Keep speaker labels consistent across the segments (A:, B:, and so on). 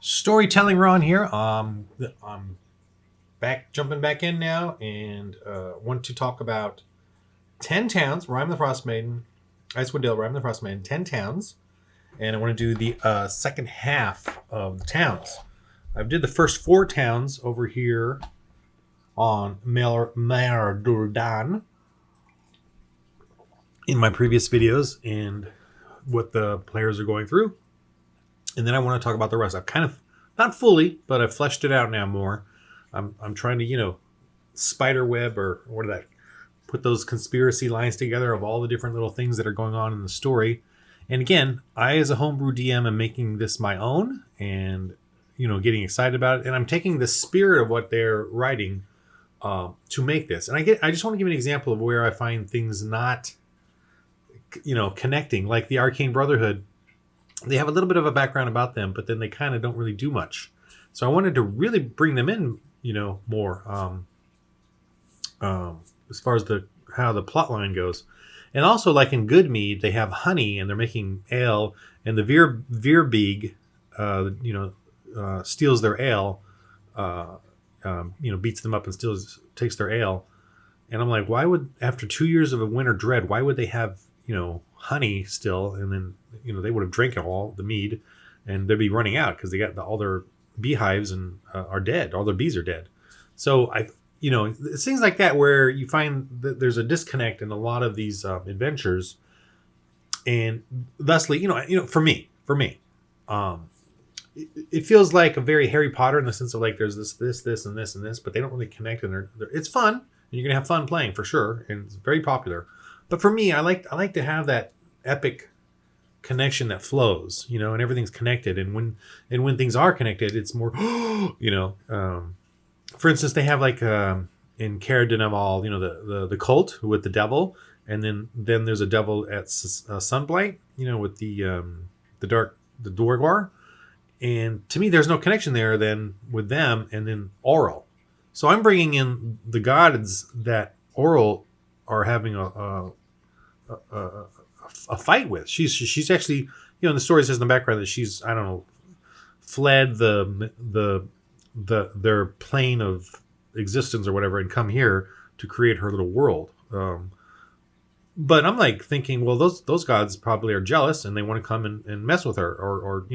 A: Storytelling Ron here. I'm jumping back in now, and want to talk about 10 towns. Rime the Frostmaiden, Icewind Dale, Rime the Frostmaiden, 10 towns, and I want to do the second half of the towns. I did the first 4 towns over here on Durdan in my previous videos, and what the players are going through, and then I want to talk about the rest. I've kind of not fully, but I've fleshed it out now more. I'm trying to spider web, or what did that, put those conspiracy lines together of all the different little things that are going on in the story. And again, I as a homebrew DM am making this my own, and getting excited about it. And I'm taking the spirit of what they're writing to make this. And I just want to give an example of where I find things not connecting, like the Arcane Brotherhood. They have a little bit of a background about them, but then they kind of don't really do much. So I wanted to really bring them in, more as far as how the plot line goes. And also, like in Good Mead, they have honey and they're making ale, and the Veerbeeg, steals their ale, beats them up and takes their ale. And I'm like, why would, after 2 years of a winter dread, why would they have honey still? And then they would have drank all the mead, and they'd be running out because they got all their beehives and are dead. All their bees are dead. So it's things like that where you find that there's a disconnect in a lot of these adventures, and thusly, for me, it feels like a very Harry Potter in the sense of like there's this, and this, but they don't really connect, and it's fun, and you're gonna have fun playing for sure, and it's very popular. But for me, I like to have that epic connection that flows, and everything's connected. And when things are connected, it's more, for instance, they have like in Cara Dinaval, the cult with the devil, and then there's a devil at Sunblight, with the Dorgwar. And to me, there's no connection there then with them, and then Oral. So I'm bringing in the gods that Oral are having a fight with. She's actually, in the story says in the background that she's, I don't know, fled their plane of existence or whatever, and come here to create her little world. But I'm like thinking, well, those gods probably are jealous and they want to come and mess with her, or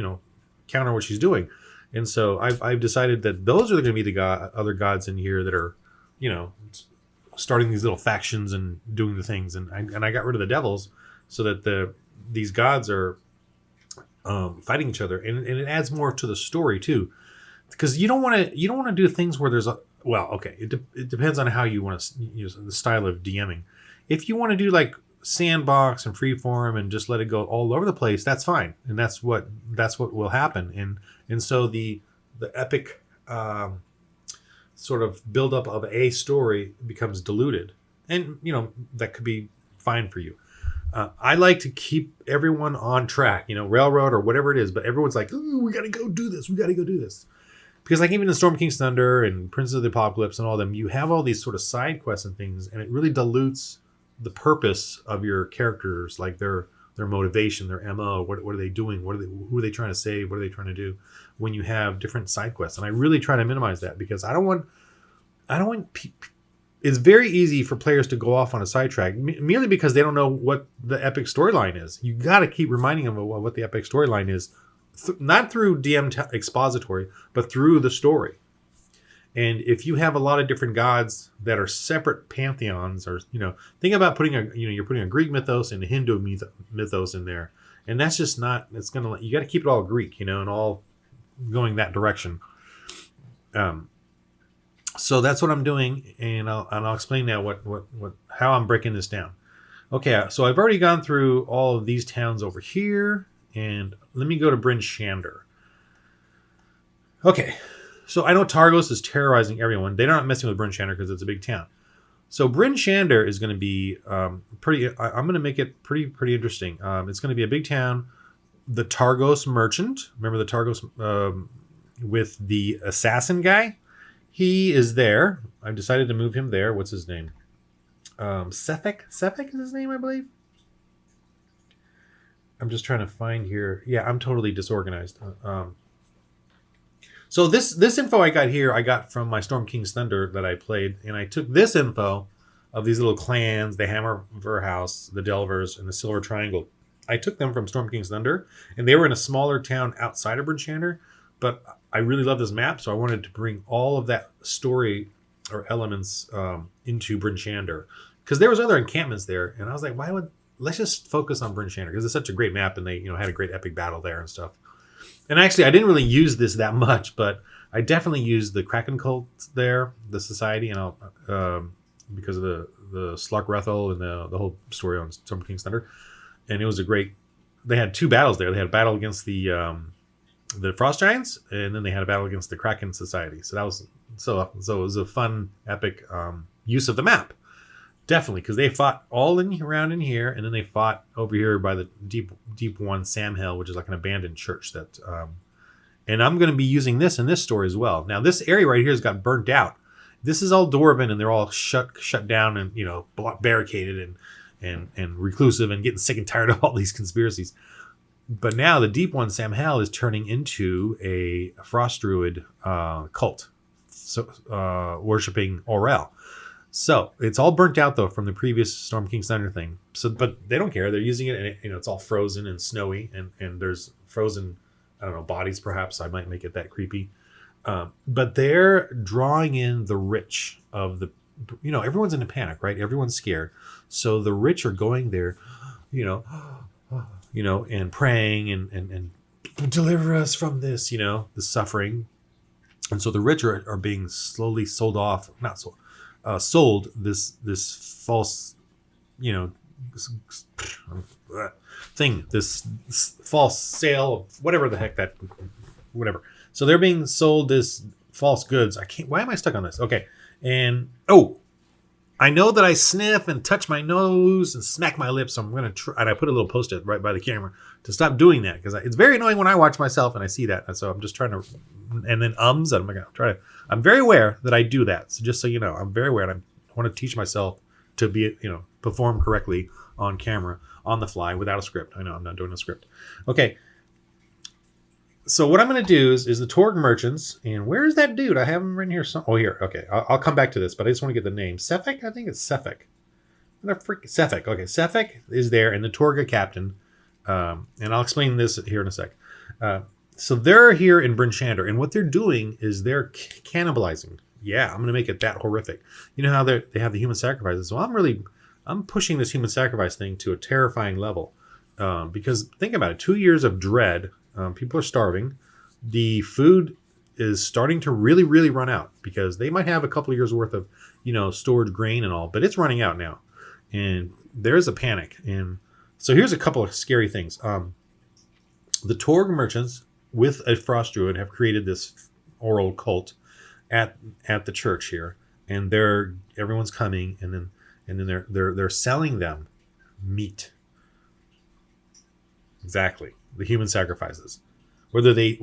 A: counter what she's doing. And so I've decided that those are going to be the other gods in here that are, starting these little factions and doing the things. And I got rid of the devils so that these gods are fighting each other, and it adds more to the story too, because you don't want to do things where there's it depends on how you want to use the style of DMing. If you want to do like sandbox and freeform and just let it go all over the place, that's fine, and that's what will happen. And so the epic sort of buildup of a story becomes diluted, and that could be fine for you. I like to keep everyone on track, railroad or whatever it is, but everyone's like, ooh, we gotta go do this, because like even in Storm King's Thunder and Princes of the Apocalypse and all them, you have all these sort of side quests and things, and it really dilutes the purpose of your characters, like their motivation, their MO. What are they doing? Who are they trying to save? What are they trying to do? When you have different side quests, and I really try to minimize that, because I don't want. It's very easy for players to go off on a sidetrack merely because they don't know what the epic storyline is. You got to keep reminding them of what the epic storyline is, not through DM expository, but through the story. And if you have a lot of different gods that are separate pantheons, or think about putting you're putting a Greek mythos and a Hindu mythos in there, and that's just not. It's gonna, you got to keep it all Greek, and all going that direction. So that's what I'm doing, and I'll explain now how I'm breaking this down. Okay, so I've already gone through all of these towns over here, and let me go to Bryn Shander. Okay, so I know Targos is terrorizing everyone. They're not messing with Bryn Shander because it's a big town. So Bryn Shander is going to be pretty. I'm going to make it pretty interesting. It's going to be a big town. The Targos merchant. Remember the Targos with the assassin guy? He is there. I've decided to move him there. What's his name? Sefik is his name, I believe. I'm just trying to find here. Yeah, I'm totally disorganized. So this info I got here, I got from my Storm King's Thunder that I played, and I took this info of these little clans, the Hammer House, the Delvers, and the Silver Triangle. I took them from Storm King's Thunder, and they were in a smaller town outside of Brinchander, but I really love this map, so I wanted to bring all of that story or elements into Brinchander, because there was other encampments there, and I was like, let's just focus on Brinchander, because it's such a great map, and they had a great epic battle there and stuff. And actually, I didn't really use this that much, but I definitely used the Kraken cult there, the society, and because of the Slark-Rethel and the whole story on Storm King's Thunder. And it was a great. They had two battles there. They had a battle against the Frost Giants, and then they had a battle against the Kraken Society. So that was it was a fun, epic use of the map. Definitely, because they fought all around in here, and then they fought over here by the deep one, Sam Hill, which is like an abandoned church. And I'm going to be using this in this story as well. Now, this area right here has got burnt out. This is all Dwarven, and they're all shut down and barricaded and reclusive and getting sick and tired of all these conspiracies. But now the deep one, Sam Hill, is turning into a frost druid cult, worshiping Orel. So it's all burnt out though from the previous Storm King's Thunder thing. So, but they don't care. They're using it, and it's all frozen and snowy, and there's frozen, I don't know, bodies perhaps. I might make it that creepy. But they're drawing in the rich of the, everyone's in a panic, right? Everyone's scared. So the rich are going there, and praying and deliver us from this, the suffering. And so the rich are being slowly sold off, not sold. Sold this false, thing, this false sale of whatever the heck whatever. So they're being sold this false goods. Why am I stuck on this? Okay. And, I know that I sniff and touch my nose and smack my lips. So I'm going to try, and I put a little post-it right by the camera to stop doing that, because it's very annoying when I watch myself and I see that. And so I'm just trying to, and then I'm very aware that I do that. So just so you know, I'm very aware, and I want to teach myself to be, perform correctly on camera, on the fly, without a script. I know I'm not doing a script. Okay. So what I'm going to do is the Torg merchants, and where's that dude? I have him written here. Here. Okay. I'll come back to this, but I just want to get the name. Sefek? I think it's Sefek. Sefek. Okay. Sefek is there, and the Torga captain. And I'll explain this here in a sec. So they're here in Brinchander, and what they're doing is they're cannibalizing. Yeah, I'm going to make it that horrific. You know how they have the human sacrifices? Well, I'm pushing this human sacrifice thing to a terrifying level. Because think about it, 2 years of dread. People are starving. The food is starting to really, really run out, because they might have a couple of years worth of, stored grain and all, but it's running out now. And there's a panic. And so here's a couple of scary things. The Torg merchants with a frost druid have created this oral cult at the church here, and everyone's coming, and then they're selling them meat. Exactly. The human sacrifices, whether they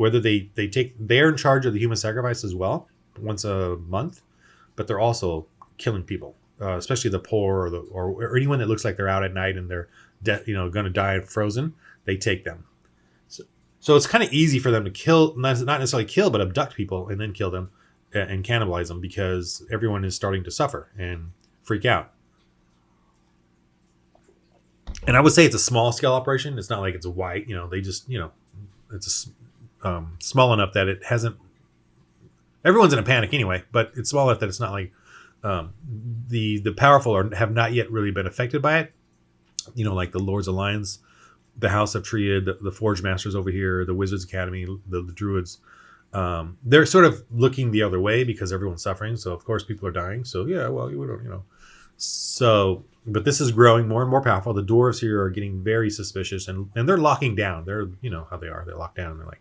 A: they're in charge of the human sacrifice as well, once a month, but they're also killing people, especially the poor or anyone that looks like they're out at night and they're going to die frozen. They take them. So it's kind of easy for them to kill, not necessarily kill, but abduct people and then kill them and cannibalize them, because everyone is starting to suffer and freak out. And I would say it's a small scale operation. It's not like it's a wide, they just, it's small enough that it hasn't, everyone's in a panic anyway, but it's small enough that it's not like the powerful have not yet really been affected by it. Like the Lord's Alliance, the House of Triad, the Forge Masters over here, the Wizards Academy, the Druids. They're sort of looking the other way because everyone's suffering. So of course people are dying. So yeah, well, we don't, So, but this is growing more and more powerful. The dwarves here are getting very suspicious, and they're locking down. They're, how they are. They're locked down, and they're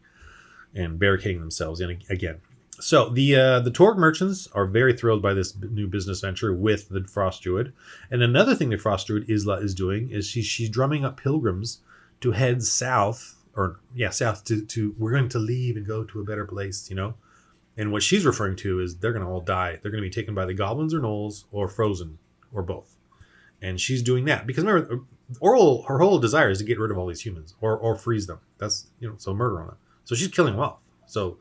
A: and barricading themselves in again. So the Torg merchants are very thrilled by this new business venture with the Frost Druid. And another thing the Frost Druid is doing is she's drumming up pilgrims to head south, south to we're going to leave and go to a better place, And what she's referring to is they're going to all die. They're going to be taken by the goblins or gnolls or frozen or both. And she's doing that because remember, her whole desire is to get rid of all these humans or freeze them. That's, so murder on them. So she's killing them off. So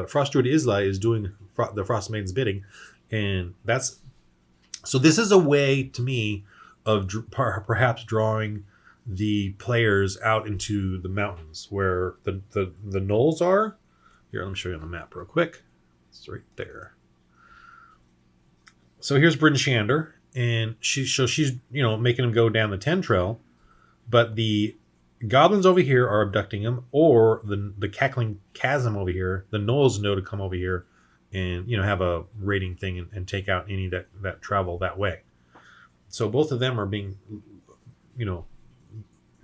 A: Frost Druid Isla is doing the Frostmaiden's bidding, and that's so. This is a way to me of perhaps drawing the players out into the mountains where the knolls are. Here, let me show you on the map real quick. It's right there. So here's Bryn Shander, and she's making him go down the Ten Trail, but the goblins over here are abducting him, or the cackling chasm over here. The gnolls know to come over here, and have a raiding thing and take out any that travel that way. So both of them are being,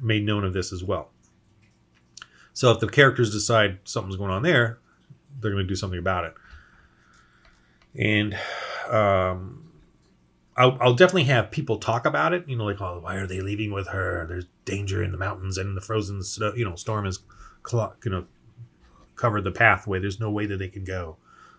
A: made known of this as well. So if the characters decide something's going on there, they're going to do something about it. And I'll definitely have people talk about it. Like, oh, why are they leaving with her? There's danger in the mountains, and the frozen storm has covered the pathway. There's no way that they can go.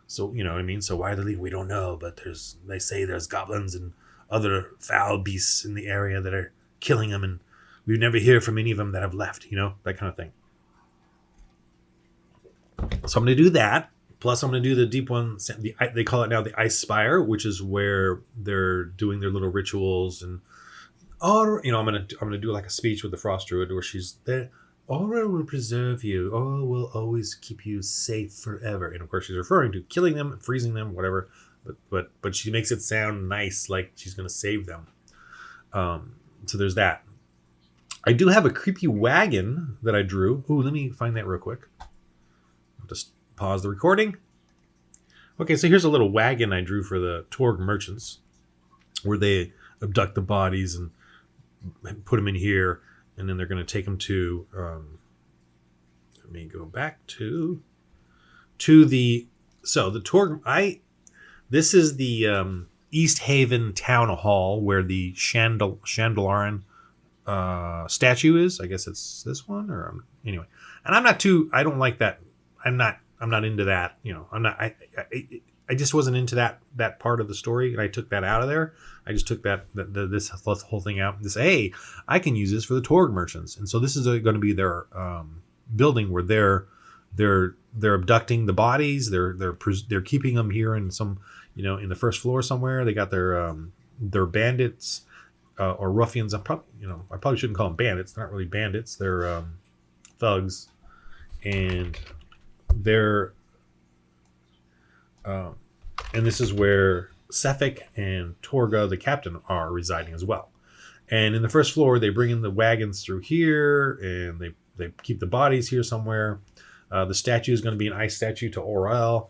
A: So what I mean. So why are they leaving? We don't know. But they say there's goblins and other foul beasts in the area that are killing them, and we never hear from any of them that have left. That kind of thing. So I'm going to do that. Plus, I'm going to do the deep one. They call it now the Ice Spire, which is where they're doing their little rituals, and I'm going to do like a speech with the Frost Druid, where she's there. Aura will preserve you. Aura will always keep you safe forever. And of course, she's referring to killing them, freezing them, whatever. But she makes it sound nice, like she's going to save them. So there's that. I do have a creepy wagon that I drew. Ooh, let me find that real quick. I'll just pause the recording. Okay, so here's a little wagon I drew for the Torg merchants, where they abduct the bodies and put them in here, and then they're going to take them to. Let me go back to the Torg. This is the East Haven Town Hall where the Chandelaran statue is. I guess it's this one, or anyway. And I don't like that. I'm not into that. I just wasn't into that part of the story, and I took that out of there. I just took this whole thing out. Hey, I can use this for the Torg merchants, and so this is going to be their building where they're abducting the bodies. They're keeping them here in some in the first floor somewhere. They got their bandits or ruffians. I probably shouldn't call them bandits. They're not really bandits. They're thugs, and they're and this is where Sefik and Torga, the captain, are residing as well. And in the first floor, they bring in the wagons through here, and they keep the bodies here somewhere. The statue is going to be an ice statue to Orel.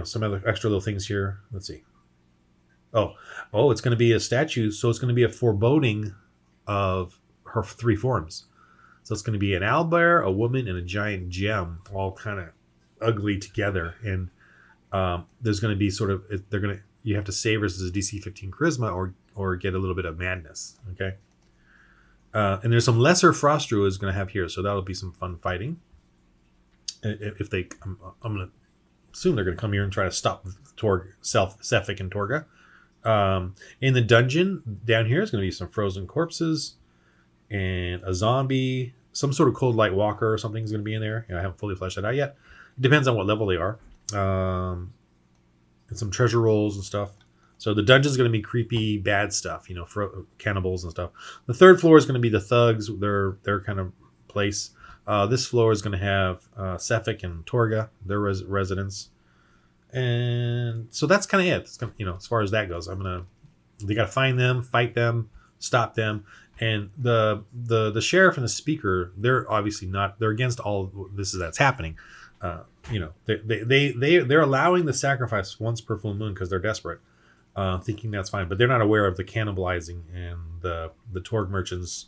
A: Some other extra little things here. Let's see. Oh, it's going to be a statue, so it's going to be a foreboding of her three forms. So it's going to be an owlbear, a woman, and a giant gem, all kind of ugly together. And there's going to be you have to save versus a DC 15 charisma or get a little bit of madness. Okay. And there's some lesser frost druids going to have here, so that'll be some fun fighting. If I'm going to assume they're going to come here and try to stop Sefik and Torga. In the dungeon down here is going to be some frozen corpses and a zombie, some sort of cold light walker or something is going to be in there. I haven't fully fleshed that out yet. It depends on what level they are. And some treasure rolls and stuff. So the dungeon is going to be creepy, bad stuff, cannibals and stuff. The third floor is going to be the thugs, their kind of place. This floor is going to have Sefik and Torga, their residence. And so that's kind of it. It's gonna, as far as that goes, they got to find them, fight them, stop them. And the sheriff and the speaker, they're obviously not. They're against all this that's happening. They're allowing the sacrifice once per full moon because they're desperate, thinking that's fine. But they're not aware of the cannibalizing and the Torg merchants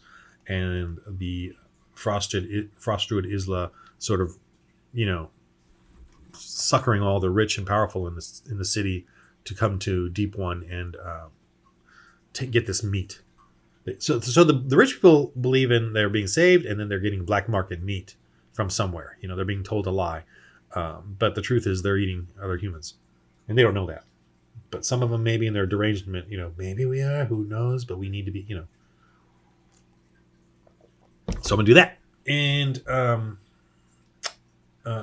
A: and the Frost Druid Isla sort of, suckering all the rich and powerful in the city to come to Deep One and get this meat. So the rich people believe in they're being saved, and then they're getting black market meat from somewhere. They're being told a lie. But the truth is they're eating other humans, and they don't know that. But some of them maybe in their derangement, maybe we are, who knows, but we need to be, So I'm going to do that. And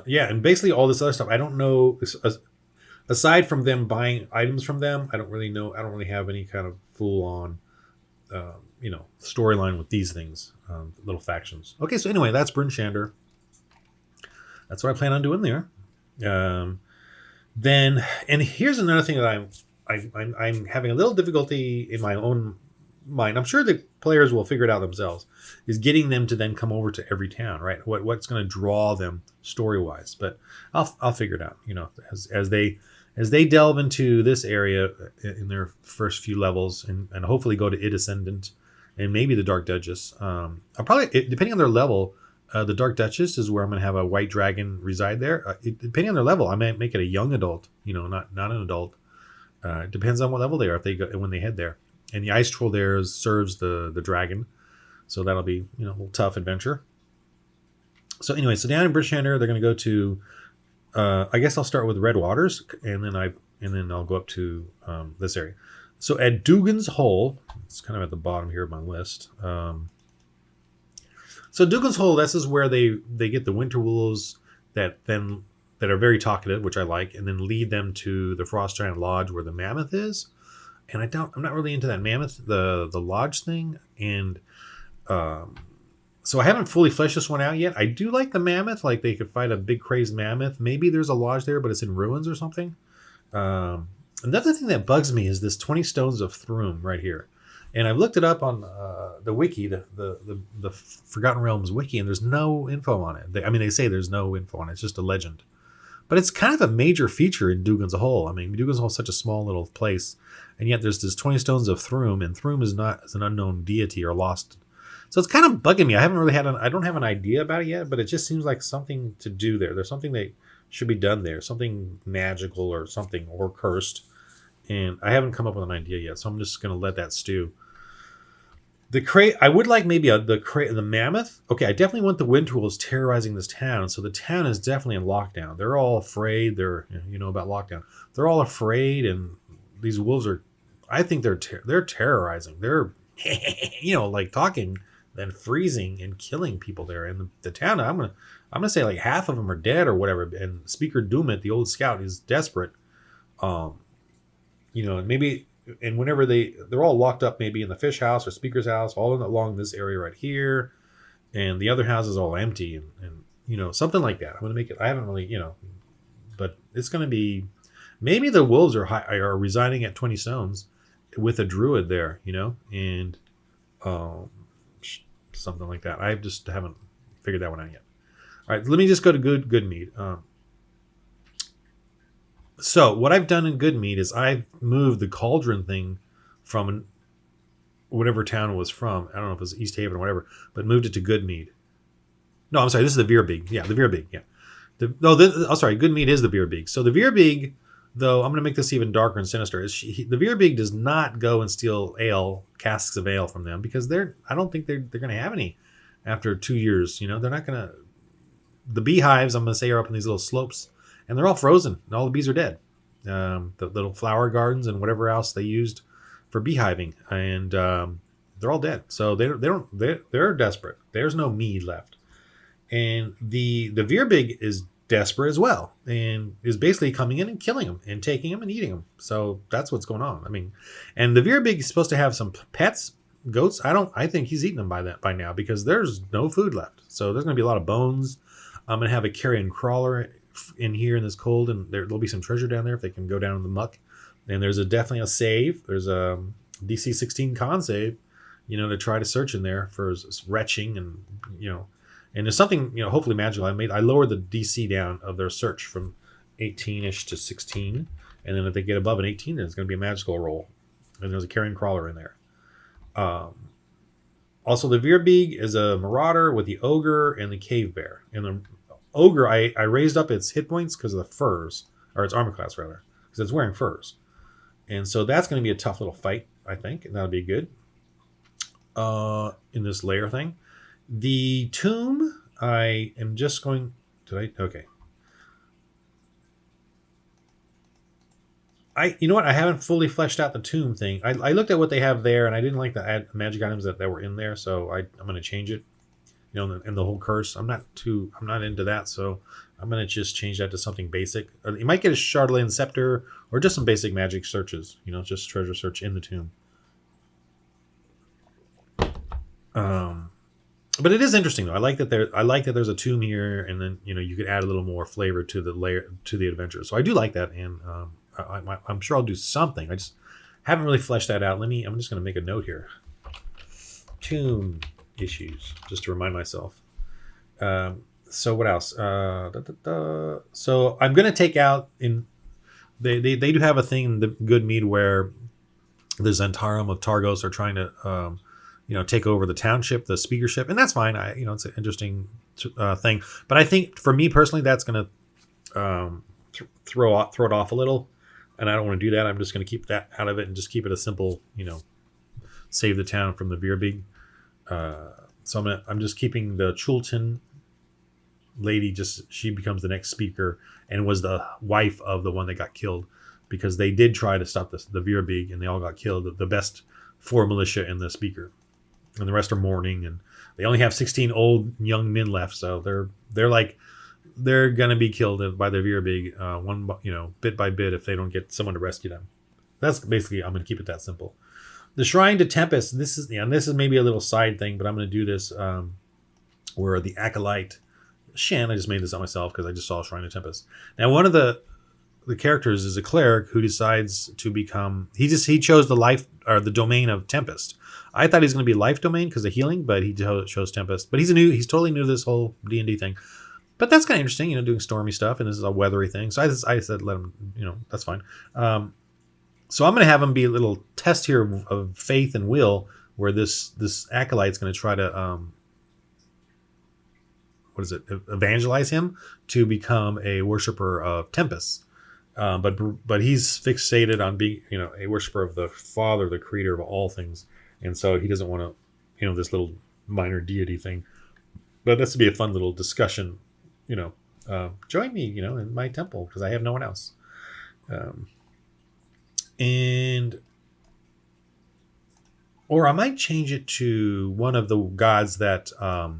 A: Yeah, and basically all this other stuff, I don't know. Aside from them buying items from them, I don't really know. I don't really have any kind of full on, storyline with these things, little factions. Okay, so anyway, that's Bryn Shander. That's what I plan on doing there. Um, then, and here's another thing that I'm having a little difficulty in my own mind. I'm sure the players will figure it out themselves. Is getting them to then come over to every town, right? What's going to draw them story wise? But I'll figure it out. As they delve into this area in their first few levels, and hopefully go to Id Ascendant and maybe the Dark Duchess. I'll probably, depending on their level, the Dark Duchess is where I'm going to have a white dragon reside there. Depending on their level, I might make it a young adult, not an adult. It depends on what level they are if they go when they head there. And the ice troll there serves the dragon, so that'll be a little tough adventure. So anyway, so down in Bridgehander, they're going to go to. I guess I'll start with Red Waters, and then I'll go up to this area. So at Dugan's Hole, it's kind of at the bottom here of my list. So Dugan's Hole, this is where they get the winter wolves that are very talkative, which I like, and then lead them to the Frost Giant Lodge where the mammoth is. And I'm not really into that mammoth, the lodge thing, and so I haven't fully fleshed this one out yet. I do like the mammoth, like they could fight a big crazed mammoth. Maybe there's a lodge there, but it's in ruins or something. Another thing that bugs me is this 20 Stones of Thrum right here. And I've looked it up on the wiki, the Forgotten Realms wiki, and there's no info on it. They say there's no info on it. It's just a legend. But it's kind of a major feature in Dugan's Hole. I mean, Dugan's Hole is such a small little place, and yet there's this 20 Stones of Thrum, and Thrum is an unknown deity or lost. So it's kind of bugging me. I don't have an idea about it yet, but it just seems like something to do there. There's something that should be done there, something magical or something, or cursed. And I haven't come up with an idea yet, so I'm just going to let that stew. I would like maybe the mammoth. Okay, I definitely want the wind wolves terrorizing this town. So the town is definitely in lockdown. They're all afraid. They're about lockdown. They're all afraid, and these wolves are. I think they're terrorizing. They're like talking, then freezing and killing people there. And the town, I'm gonna say like half of them are dead or whatever. And Speaker Doomit, the old scout, is desperate. Maybe. And whenever they're all locked up, maybe in the fish house or Speaker's house, all along this area right here, and the other house is all empty, and something like that. I'm gonna make it. I haven't really, but it's gonna be. Maybe the wolves are residing at 20 Stones with a druid there, and something like that. I just haven't figured that one out yet. All right, let me just go to Goodmead. So what I've done in Goodmead is I've moved the cauldron thing from whatever town it was from. I don't know if it was East Haven or whatever, but moved it to Goodmead. No, I'm sorry. This is the Veerbeek. Yeah, the Veerbeek. Yeah. Goodmead is the Veerbeek. So the Veerbeek, though, I'm going to make this even darker and sinister. The Veerbeek does not go and steal casks of ale from them, because I don't think they're going to have any after 2 years. They're not going to. The beehives, I'm going to say, are up in these little slopes. And they're all frozen, and all the bees are dead. The little flower gardens and whatever else they used for beehiving, and they're all dead. So they're desperate. There's no mead left, and the Veerbig is desperate as well, and is basically coming in and killing them and taking them and eating them. So that's what's going on. I mean, and the Veerbig is supposed to have some pets, goats. I think he's eaten them by now, because there's no food left. So there's going to be a lot of bones. I'm going to have a carrion crawler in here in this cold, and there'll be some treasure down there if they can go down in the muck. And there's definitely a save. There's a DC 16 con save, to try to search in there for retching, and and there's something hopefully magical. I lowered the DC down of their search from 18ish to 16, and then if they get above an 18, then it's going to be a magical roll. And there's a carrion crawler in there. Also, the Veerbeeg is a marauder with the ogre and the cave bear. And the ogre, I raised up its hit points because of the furs, or its armor class rather, because it's wearing furs, and so that's going to be a tough little fight, I think, and that'll be good. In this layer thing, the tomb, I am just going. Okay. I haven't fully fleshed out the tomb thing. I looked at what they have there, and I didn't like the magic items that were in there, so I'm going to change it. you know, and the whole curse. I'm not into that, so I'm gonna just change that to something basic. You might get a Chardelaine scepter or just some basic magic searches. You know, just treasure search in the tomb. But it is interesting though. I like that there's a tomb here, and then you know you could add a little more flavor to the layer to the adventure. So I do like that, and I'm sure I'll do something. I just haven't really fleshed that out. I'm just going to make a note here. Tomb issues, just to remind myself. So what else? So I'm going to take out in. They do have a thing in the Good Mead where the Zentarum of Targos are trying to take over the township, the speakership, and that's fine. It's an interesting thing, but I think for me personally, that's going to throw it off a little, and I don't want to do that. I'm just going to keep that out of it and just keep it a simple, save the town from the Veerbig. So I'm just keeping the Chultan lady. She becomes the next speaker and was the wife of the one that got killed, because they did try to stop the Veerbig and they all got killed. The best 4 militia and the speaker. And the rest are mourning, and they only have 16 old young men left, so they're gonna be killed by the Veerbig, bit by bit, if they don't get someone to rescue them. That's basically, I'm gonna keep it that simple. The Shrine to Tempest. This is maybe a little side thing, but I'm gonna do this where the acolyte Shen. I just made this up myself because I just saw Shrine to Tempest. Now, one of the characters is a clerik who decides to become. He chose the life or the domain of Tempest. I thought he was going to be life domain because of healing, but he chose Tempest. But he's totally new to this whole D&D thing. But that's kind of interesting, doing stormy stuff, and this is a weathery thing. So I said, let him, that's fine. So I'm going to have him be a little test here of faith and will, where this acolyte's going to try to, evangelize him to become a worshiper of Tempest. But he's fixated on being, a worshiper of the Father, the creator of all things. And so he doesn't want to, this little minor deity thing. But this would be a fun little discussion, join me, in my temple, because I have no one else. Or I might change it to one of the gods that, I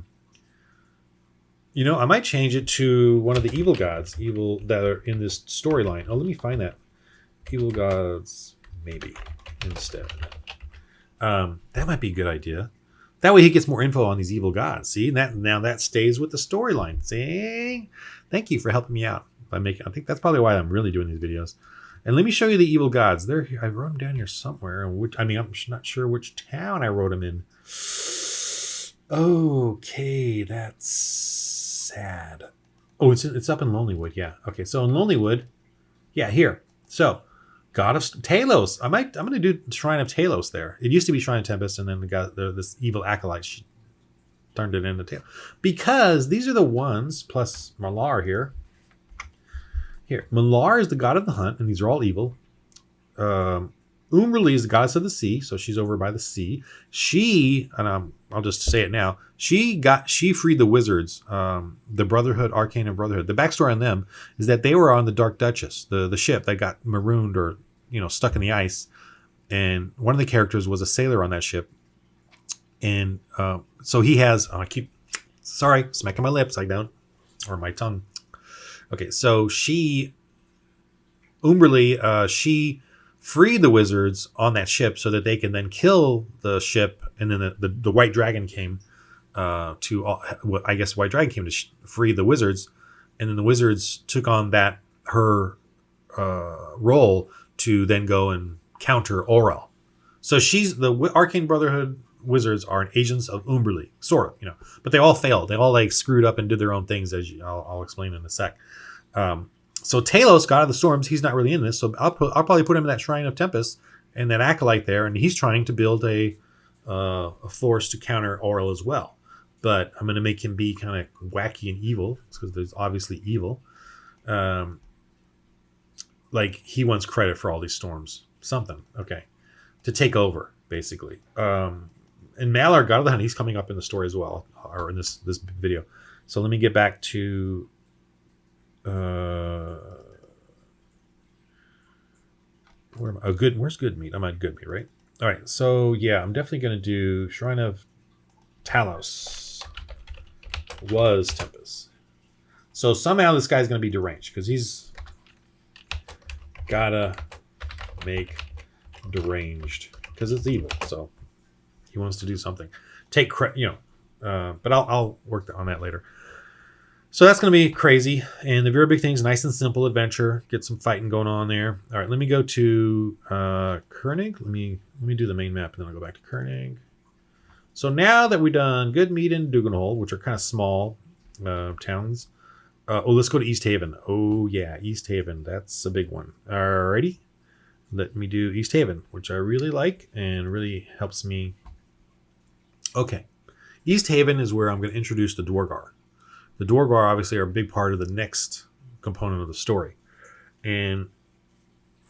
A: might change it to one of the evil gods, that are in this storyline. Oh, let me find that. Evil gods, maybe, instead. That might be a good idea. That way he gets more info on these evil gods. See, that stays with the storyline. See, thank you for helping me out. I think that's probably why I'm really doing these videos. And let me show you the evil gods. They're here. I wrote them down here somewhere. I'm not sure which town I wrote them in. Okay, that's sad. Oh, it's up in Lonelywood. Yeah. Okay, so in Lonelywood, yeah, here. So. God of Talos. I'm going to do Shrine of Talos there. It used to be Shrine of Tempest, and then this evil acolyte turned it into Talos. Because these are the ones, plus Malar here. Here, Malar is the god of the hunt, and these are all evil. Umberly is the goddess of the sea, so she's over by the sea. I'll just say it now. She freed the wizards, the Brotherhood, Arcane and Brotherhood. The backstory on them is that they were on the Dark Duchess, the ship that got marooned or stuck in the ice, and one of the characters was a sailor on that ship. And so he has. I keep smacking my lips. Or my tongue. Okay, so Umberly, she freed the wizards on that ship so that they can then kill the ship, and then the White Dragon came I guess White Dragon came to free the wizards, and then the wizards took on her role to then go and counter Aurel. So the Arcane Brotherhood wizards are agents of Umberly, sort of, but they all failed. They all screwed up and did their own things, as I'll explain in a sec. So Talos, god of the storms, he's not really in this. So I'll probably put him in that Shrine of Tempest and that acolyte there, and he's trying to build a force to counter Aurel as well. But I'm going to make him be kind of wacky and evil, because there's obviously evil. He wants credit for all these storms, something, okay, to take over basically. And Malar, god of the hunt, he's coming up in the story as well, or in this video. So let me get back to. Where's Good Meat? I'm at Good Meat, right? All right. So yeah, I'm definitely going to do Shrine of Talos. was Tempest. So somehow this guy's going to be deranged because he's gotta make deranged because it's evil. So he wants to do something. Take credit, but I'll work on that later. So that's going to be crazy. And the very big thing's nice and simple adventure. Get some fighting going on there. All right, let me go to Koenig. Let me do the main map and then I'll go back to Koenig. So now that we've done Goodmead and Duganhold, which are kind of small towns. Let's go to East Haven. Oh yeah, East Haven. That's a big one. Alrighty. Let me do East Haven, which I really like and really helps me. Okay. East Haven is where I'm going to introduce the Dwargar. The Dwargar obviously are a big part of the next component of the story. And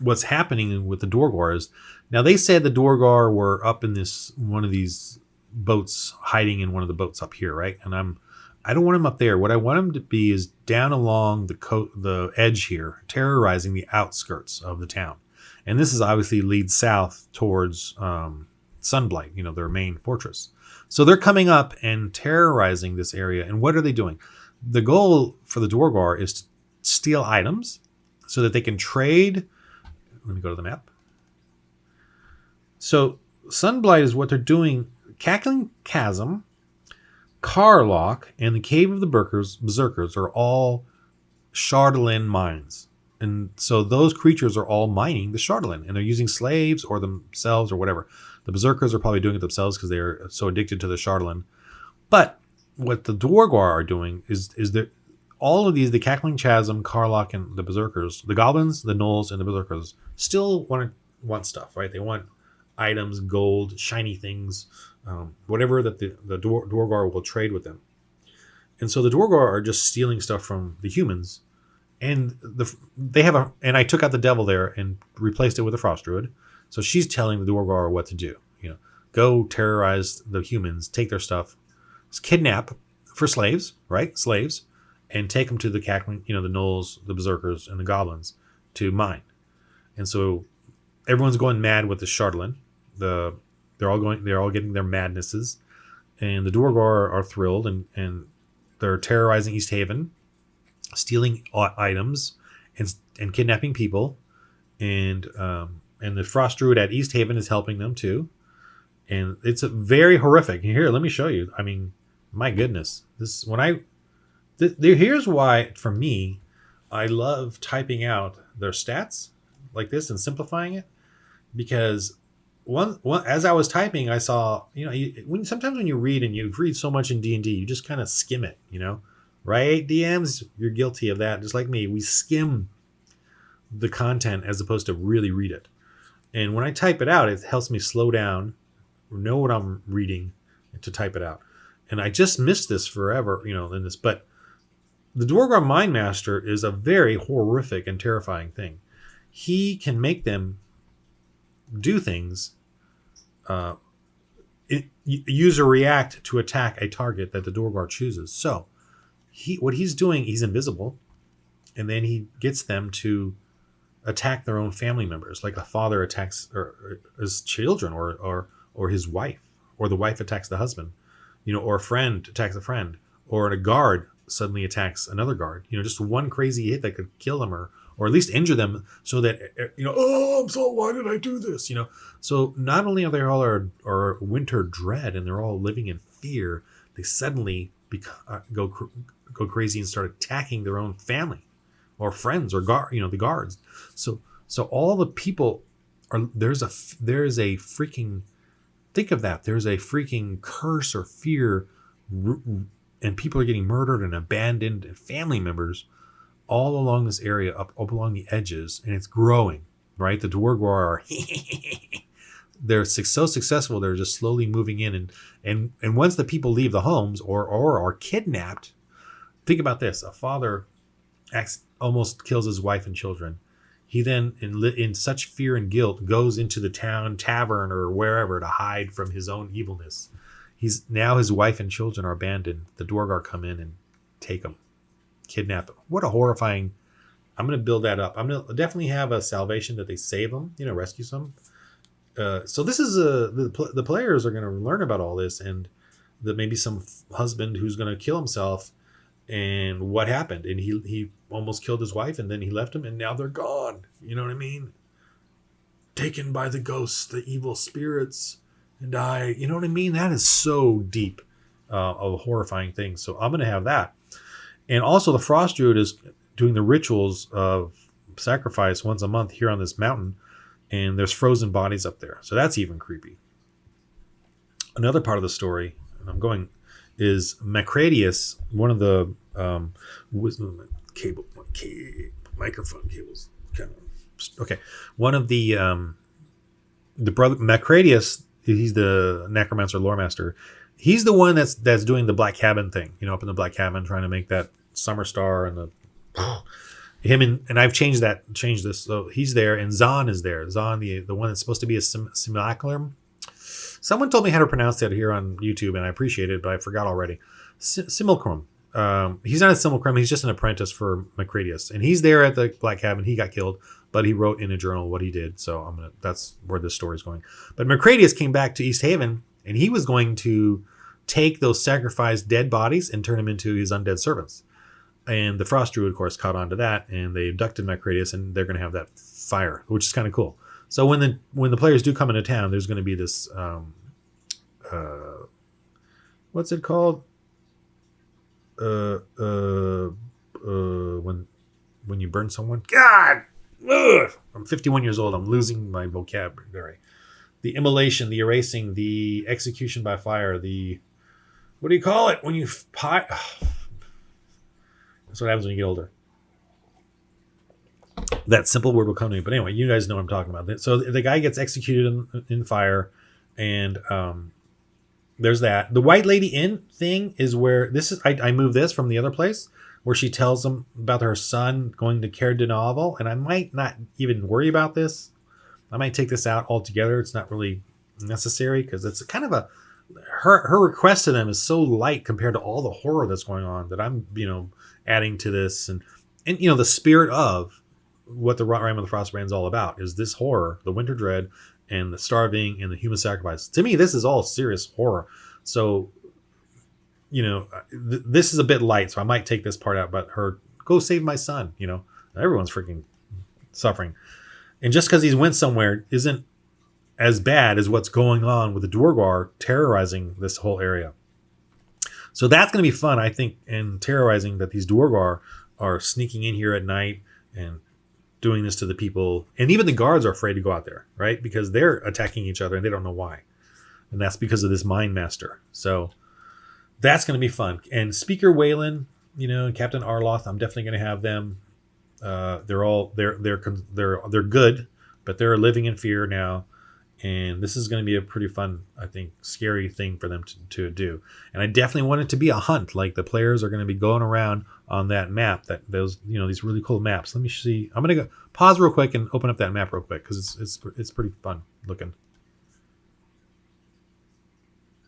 A: what's happening with the Dwargar is, now they said the Dwargar were up in one of these boats, hiding in one of the boats up here, right? And I don't want them up there. What I want them to be is down along the edge here, terrorizing the outskirts of the town. And this is obviously leads south towards Sunblight, their main fortress. So they're coming up and terrorizing this area. And what are they doing? The goal for the Dwargar is to steal items so that they can trade. Let me go to the map. So Sunblight is what they're doing. Cackling Chasm, Carlock, and the Cave of the Berserkers are all Shardolin mines. And so those creatures are all mining the Shardolin, and they're using slaves or themselves or whatever. The Berserkers are probably doing it themselves because they are so addicted to the Shardolin. But what the Dwargar are doing is that all of these, the Cackling Chasm, Carlock, and the Berserkers, the Goblins, the Gnolls, and the Berserkers, still want stuff, right? They want items, gold, shiny things, whatever that the Dwargar will trade with them. And so the Dwargar are just stealing stuff from the humans. And and I took out the devil there and replaced it with a frost druid. So she's telling the Dwargar what to do. Go terrorize the humans, take their stuff, kidnap for slaves, right? Slaves, and take them to the Cackling, the Gnolls, the Berserkers, and the Goblins to mine. And so everyone's going mad with the Shardolin. They're all getting their madnesses, and the Dwargar are thrilled, and they're terrorizing East Haven, stealing items and kidnapping people, and the Frost Druid at East Haven is helping them too, and it's a very horrific. Here, let me show you. I mean, my goodness, here's why for me, I love typing out their stats like this and simplifying it, because as I was typing, I saw sometimes when you read and you read so much in D&D, you just kind of skim it, right? DMs, you're guilty of that, just like me. We skim the content as opposed to really read it. And when I type it out, it helps me slow down, know what I'm reading, to type it out. And I just missed this forever, in this. But the Dwargar Mind Master is a very horrific and terrifying thing. He can make them do things, use or react to attack a target that the Dwargar chooses. So what he's doing, he's invisible, and then he gets them to attack their own family members, like a father attacks his children, or his wife, or the wife attacks the husband, or a friend attacks a friend, or a guard suddenly attacks another guard. Just one crazy hit that could kill them or at least injure them, so that why did I do this? So not only are they all are winter dread and they're all living in fear, they suddenly go crazy and start attacking their own family or friends or the guards. So all the people there's a freaking, think of that. There's a freaking curse or fear, and people are getting murdered and abandoned, and family members all along this area, up along the edges, and it's growing, right? The Dwargar are they're so successful, they're just slowly moving in, and once the people leave the homes or are kidnapped, think about this: a father almost kills his wife and children. He then, in such fear and guilt, goes into the tavern or wherever to hide from his own evilness. Now his wife and children are abandoned. The Dwargar come in and take him, kidnap him. What a horrifying! I'm going to build that up. I'm going to definitely have a salvation that they save them, rescue some. So this is the players are going to learn about all this, and that maybe some husband who's going to kill himself, and what happened, and he almost killed his wife, and then he left him, and now they're gone. You know what I mean? Taken by the ghosts, the evil spirits, and I. You know what I mean? That is so deep, of a horrifying thing. So I'm going to have that, and also the Frost Druid is doing the rituals of sacrifice once a month here on this mountain, and there's frozen bodies up there, so that's even creepy. Another part of the story, and I'm going, is Macradius, one of the microphone cables. Okay, one of the brother Macradius. He's the necromancer lore master. He's the one that's doing the Black Cabin thing. Up in the Black Cabin, trying to make that summer star and the him and I've changed this. So he's there, and Zahn is there. Zahn, the one that's supposed to be a simulacrum. Someone told me how to pronounce that here on YouTube, and I appreciate it, but I forgot already. Simulacrum. He's not a simulacrum. He's just an apprentice for Macradius, and he's there at the Black Cabin. He got killed, but he wrote in a journal what he did. So that's where this story is going. But Macradius came back to East Haven, and he was going to take those sacrificed dead bodies and turn them into his undead servants. And the Frost Druid, of course, caught on to that, and they abducted Macradius, and they're going to have that fire, which is kind of cool. So when the players do come into town, there's going to be this what's it called? When you burn someone. God, ugh! I'm 51 years old. I'm losing my vocabulary. The immolation, the erasing, the execution by fire, the what do you call it when you pie? That's what happens when you get older. That simple word will come to me. But anyway, you guys know what I'm talking about. So the guy gets executed in fire, and there's that. The White Lady Inn thing is where this is. I moved this from the other place where she tells them about her son going to Caer Dineval, and I might not even worry about this. I might take this out altogether. It's not really necessary because it's kind of her request to them is so light compared to all the horror that's going on that I'm adding to this, and the spirit of what the Rime of the Frostmaiden is all about is this horror, the winter dread, and the starving, and the human sacrifice. To me, this is all serious horror. So, this is a bit light, so I might take this part out. But her go save my son. Everyone's freaking suffering, and just because he's went somewhere isn't as bad as what's going on with the Duergar terrorizing this whole area. So that's going to be fun, I think, and terrorizing that these Duergar are sneaking in here at night and doing this to the people. And even the guards are afraid to go out there, right? Because they're attacking each other and they don't know why. And that's because of this Mind Master. So that's going to be fun. And Speaker Wayland, and Captain Arloth, I'm definitely going to have them. They're good, but they're living in fear now. And this is going to be a pretty fun, I think, scary thing for them to do. And I definitely want it to be a hunt. Like the players are going to be going around on that map, these really cool maps. Let me see. I'm going to go pause real quick and open up that map real quick because it's pretty fun looking.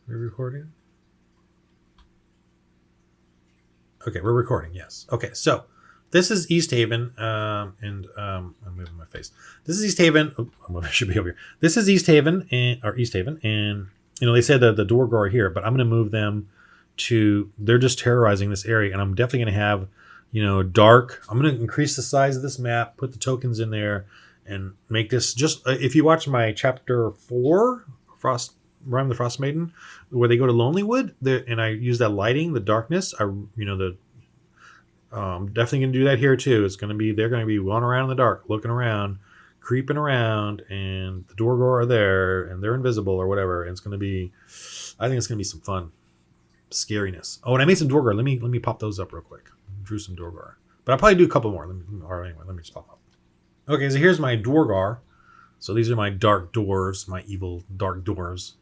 A: We're recording? Okay, we're recording. Yes. Okay, so this is East Haven, and I'm moving my face. This is East Haven. Oh, I should be over here. This is East Haven, and they said that the Duergar are here, but I'm going to move them to. They're just terrorizing this area, and I'm definitely going to have, dark. I'm going to increase the size of this map, put the tokens in there, and make this just. If you watch my chapter 4, Rime the Frostmaiden, where they go to Lonelywood, and I use that lighting, the darkness. I'm definitely going to do that here too. They're going to be going around in the dark, looking around, creeping around, and the Duergar are there, and they're invisible or whatever. And I think it's going to be some fun scariness. Oh, and I made some Duergar. Let me pop those up real quick. Drew some Duergar, but I'll probably do a couple more. Let me just pop up. Okay, so here's my Duergar. So these are my dark dwarves, my evil dark dwarves.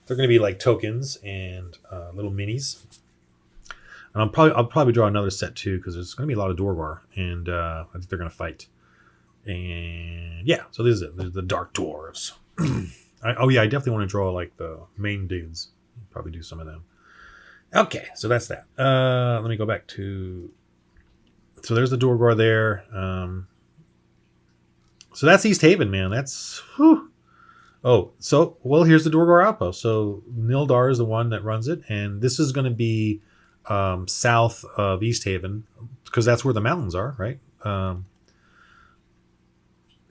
A: They're going to be like tokens and little minis. And I'll probably draw another set too because there's going to be a lot of Duergar, and I think they're going to fight. And yeah, so this is it. There's the dark dwarves. I definitely want to draw like the main dudes. Probably do some of them. Okay, so that's that. Let me go back to. So there's the Duergar there. So that's East Haven, man. That's. Whew. Oh, so well, here's the Dorgar outpost. So Nildar is the one that runs it, and this is going to be south of East Haven because that's where the mountains are, right?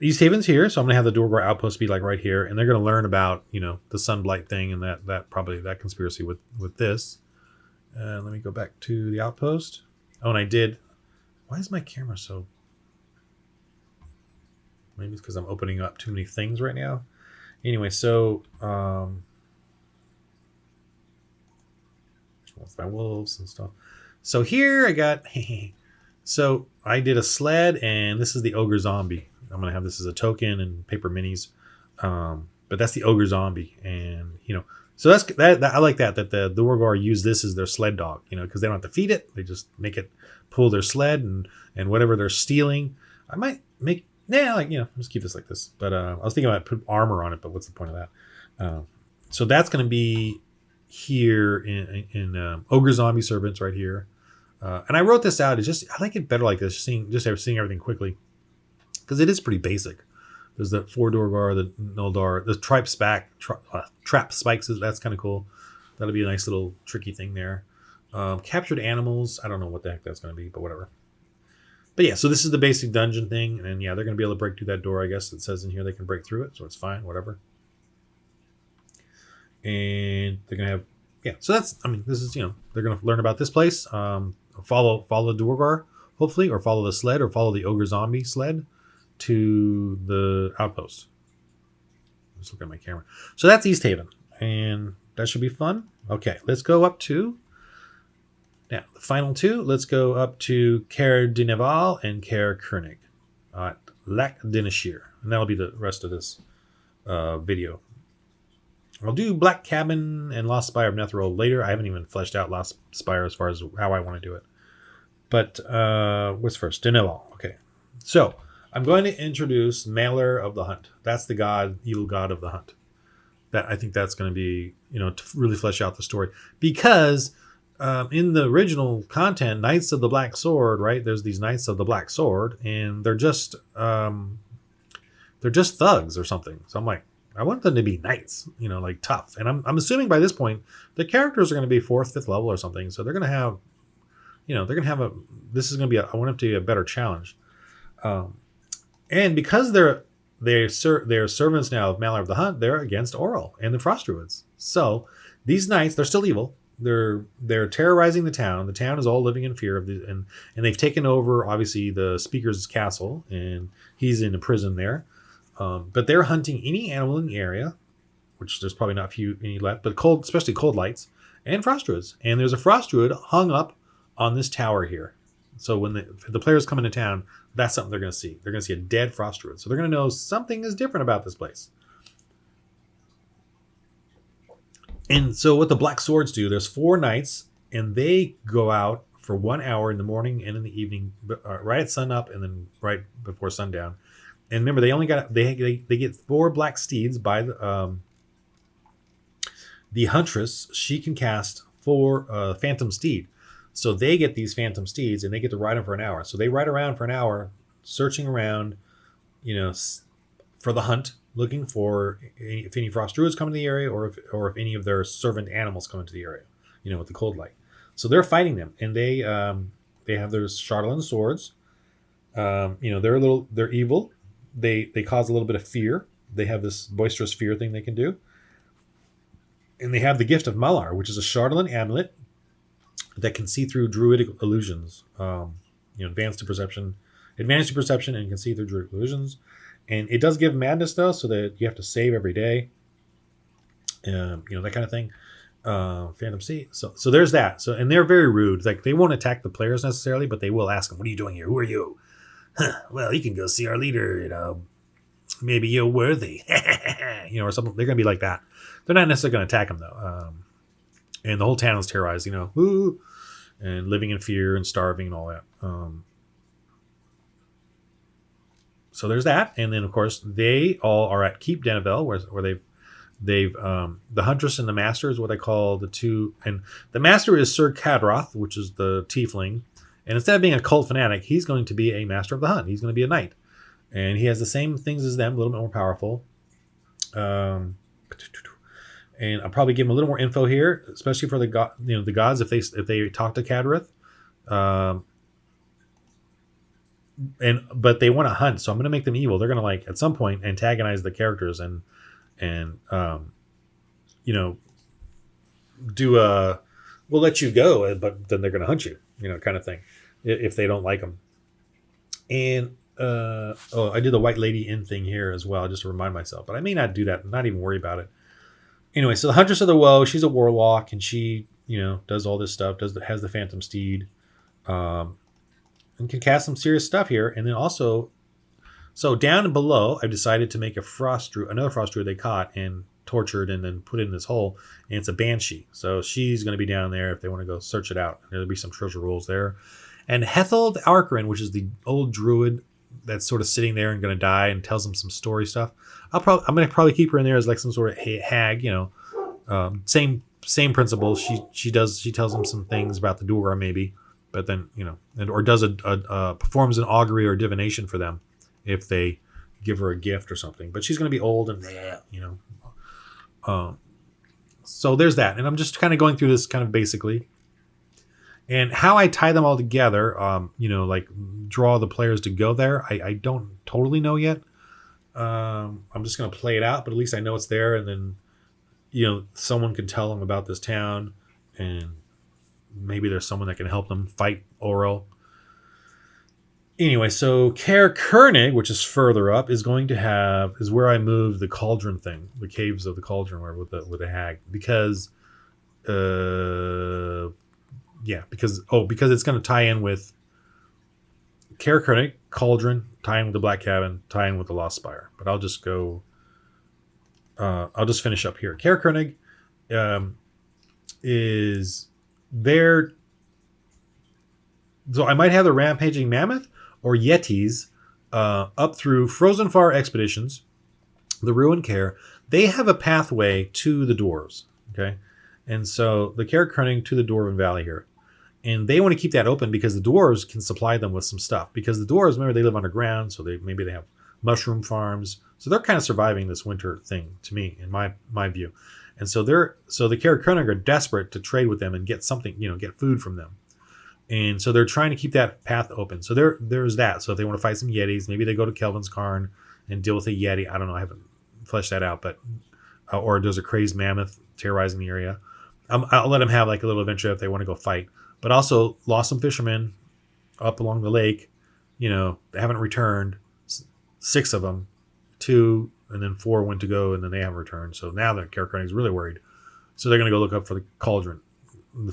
A: East Haven's here, so I'm going to have the Dorgar outpost be like right here, and they're going to learn about the Sunblight thing and that probably that conspiracy with this. Let me go back to the outpost. Oh, and I did. Why is my camera so? Maybe it's because I'm opening up too many things right now. Anyway, so with my wolves and stuff. So here I got. So I did a sled, and this is the ogre zombie. I'm gonna have this as a token and paper minis, but that's the ogre zombie, and so that's that. I like that the Dorgar use this as their sled dog, because they don't have to feed it; they just make it pull their sled and whatever they're stealing. I might make just keep this like this. But I was thinking about put armor on it, but what's the point of that? So that's gonna be here in ogre zombie servants right here. And I wrote this out. It's just I like it better like this, seeing everything quickly, because it is pretty basic. There's the 4 Dorgar, the Noldar, the trap spikes. That's kind of cool. That'll be a nice little tricky thing there. Captured animals. I don't know what the heck that's going to be, but whatever. But yeah, so this is the basic dungeon thing, and yeah, they're going to be able to break through that door. I guess it says in here they can break through it, so it's fine. Whatever. And they're going to have So that's this is they're going to learn about this place. Follow the Dorgar, hopefully, or follow the sled, or follow the ogre zombie sled to the outpost. Let's look at my camera. So that's East Haven, and that should be fun. Okay, let's go up to now the final 2. Let's go up to Caer Dineval and Caer Koenig at Lac Dinashir, and that'll be the rest of this video. I'll do Black Cabin and Lost Spire of Netheril later. I haven't even fleshed out Lost Spire as far as how I want to do it. But what's first? Dineval. Okay. So I'm going to introduce Mailer of the Hunt. That's the evil god of the hunt. I think that's going to be, to really flesh out the story. Because in the original content, Knights of the Black Sword, right? There's these Knights of the Black Sword, and they're just thugs or something. So I'm like, I want them to be knights, like tough. And I'm assuming by this point the characters are going to be 4th, 5th level or something. So they're going to have, this is going to be I want it to be a better challenge. And because they're servants now of Mailer of the Hunt, they're against Oral and the Frost Druids. So these knights, they're still evil. They're terrorizing the town. The town is all living in fear of and they've taken over obviously the speaker's castle, and he's in a prison there. But they're hunting any animal in the area, which there's probably not any left, but especially cold lights and frost druids. And there's a frost druid hung up on this tower here. So when the players come into town, that's something they're going to see. They're going to see a dead frost druid. So they're going to know something is different about this place. And so what the Black Swords do, there's 4 knights, and they go out for 1 hour in the morning and in the evening, right at sunup and then right before sundown. And remember, they get 4 black steeds by the huntress. She can cast 4 phantom steed, so they get these phantom steeds and they get to ride them for an hour. So they ride around for an hour, searching around, for the hunt, looking for if any frost druids come into the area, or if any of their servant animals come into the area, with the cold light. So they're fighting them, and they have their Charlatan swords. They're evil. They cause a little bit of fear. They have this boisterous fear thing they can do. And they have the gift of Malar, which is a Charlatan amulet that can see through druidic illusions. Advantage to perception, and can see through druidic illusions. And it does give madness, though, so that you have to save every day. That kind of thing. Phantom Sea. So there's that. So, and they're very rude. Like, they won't attack the players necessarily, but they will ask them, "What are you doing here? Who are you?" Well, you can go see our leader, maybe you're worthy, or something. They're going to be like that. They're not necessarily going to attack him, though. And the whole town is terrorized, and living in fear and starving and all that. So there's that. And then, of course, they all are at Keep Denevel, where they've the Huntress and the Master is what I call the 2. And the Master is Sir Kadroth, which is the tiefling. And instead of being a cult fanatic, he's going to be a master of the hunt. He's going to be a knight. And he has the same things as them, a little bit more powerful. Um, and I'll probably give them a little more info here, especially for the gods if they talk to Cadrith. Um, but they want to hunt, so I'm going to make them evil. They're going to like at some point antagonize the characters and you know do a we'll let you go, but then they're going to hunt you, kind of thing, if they don't like them. And I did the White Lady Inn thing here as well, just to remind myself, but I may not do that. Not even worry about it. Anyway, so the Huntress of the Woe, she's a warlock, and she does all this stuff. Has the Phantom Steed, um, and can cast some serious stuff here. And then also, so down and below, I've decided to make another frost druid they caught and tortured and then put in this hole, and it's a banshee. So she's going to be down there if they want to go search it out. There'll be some treasure rolls there. And Hetheld Archerin, which is the old druid that's sort of sitting there and going to die, and tells them some story stuff. I'm going to probably keep her in there as like some sort of hag, same principle. She tells them some things about the Duergar maybe, but then or does performs an augury or divination for them if they give her a gift or something. But she's going to be old and so there's that. And I'm just kind of going through this kind of basically. And how I tie them all together, like draw the players to go there, I don't totally know yet. I'm just going to play it out, but at least I know it's there. And then, someone can tell them about this town, and maybe there's someone that can help them fight Orel. Anyway, so Caer Koenig, which is further up, is where I moved the cauldron thing, the caves of the cauldron, where with the hag, because because it's going to tie in with Caer Koenig, Cauldron, tie in with the Black Cabin, tie in with the Lost Spire. But I'll just go. I'll just finish up here. Caer Koenig is there. So I might have the Rampaging Mammoth or Yetis up through Frozen Far Expeditions, the Ruin Caer. They have a pathway to the dwarves. Okay. And so the Caer Koenig to the Dwarven Valley here. And they want to keep that open because the dwarves can supply them with some stuff. Because the dwarves, remember, they live underground, so maybe they have mushroom farms. So they're kind of surviving this winter thing, to me, in my view. And so the Caer Koenig are desperate to trade with them and get something, get food from them. And so they're trying to keep that path open. So there's that. So if they want to fight some Yetis, maybe they go to Kelvin's Cairn and deal with a Yeti. I don't know. I haven't fleshed that out, but or there's a crazed mammoth terrorizing the area. I'll let them have like a little adventure if they want to go fight. But also lost some fishermen up along the lake. They haven't returned. 6 of them, 2, and then 4 went to go, and then they haven't returned. So now the Caer Koenig is really worried. So they're going to go look up for the cauldron,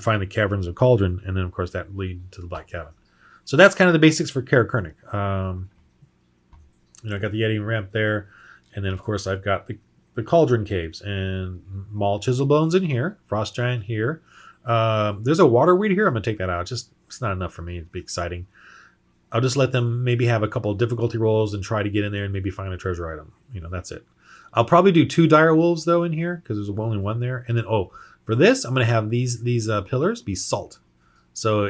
A: find the caverns of cauldron, and then of course that lead to the Black Cabin. So that's kind of the basics for Caer Koenig. I got the Yeti ramp there, and then of course I've got the cauldron caves and Maul Chiselbones in here, Frost Giant here. There's a water weed here. I'm gonna take that out. It's not enough for me to be exciting. I'll just let them maybe have a couple of difficulty rolls and try to get in there and maybe find a treasure item. That's it. I'll probably do 2 dire wolves though in here because there's only 1 there. And then for this, I'm gonna have these pillars be salt. So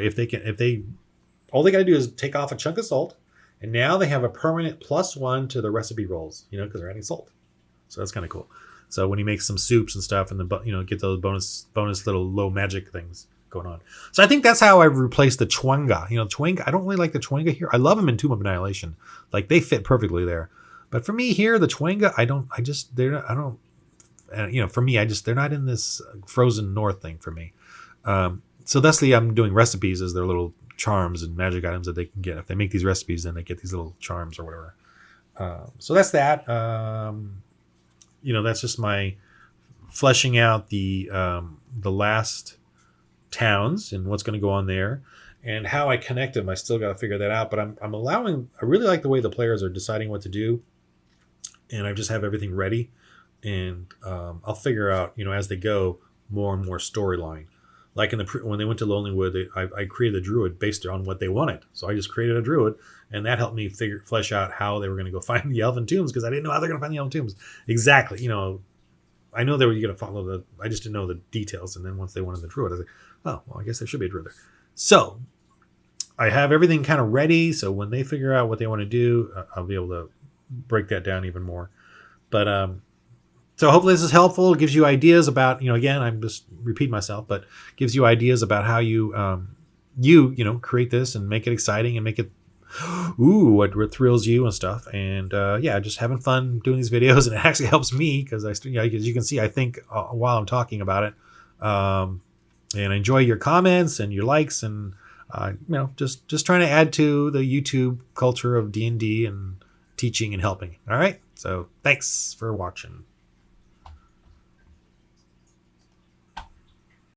A: all they gotta do is take off a chunk of salt, and now they have a permanent +1 to the recipe rolls. Because they're adding salt. So that's kind of cool. So when he makes some soups and stuff, and get those bonus little low magic things going on. So I think that's how I've replaced the Chwanga. Chwanga. I don't really like the Chwanga here. I love them in Tomb of Annihilation. Like they fit perfectly there. But for me here, the Chwanga, for me, they're not in this frozen north thing for me. So thusly, I'm doing recipes as their little charms and magic items that they can get. If they make these recipes, then they get these little charms or whatever. So that's that. That's just my fleshing out the last towns and what's going to go on there, and how I connect them. I still got to figure that out, but I really like the way the players are deciding what to do, and I just have everything ready, and I'll figure out as they go more and more storyline. Like when they went to Lonelywood, I created a druid based on what they wanted. So I just created a druid, and that helped me flesh out how they were going to go find the elven tombs, because I didn't know how they're going to find the elven tombs exactly. I know they were going to follow I just didn't know the details. And then once they wanted the druid, I was like, oh, well, I guess there should be a druid there. So I have everything kind of ready. So when they figure out what they want to do, I'll be able to break that down even more. But So hopefully this is helpful. It gives you ideas about, again, I'm just repeating myself, but gives you ideas about how you, create this and make it exciting and make it, what thrills you and stuff. And yeah, just having fun doing these videos. And it actually helps me because as you can see, I think while I'm talking about it, and I enjoy your comments and your likes and, just trying to add to the YouTube culture of D&D and teaching and helping. All right. So thanks for watching.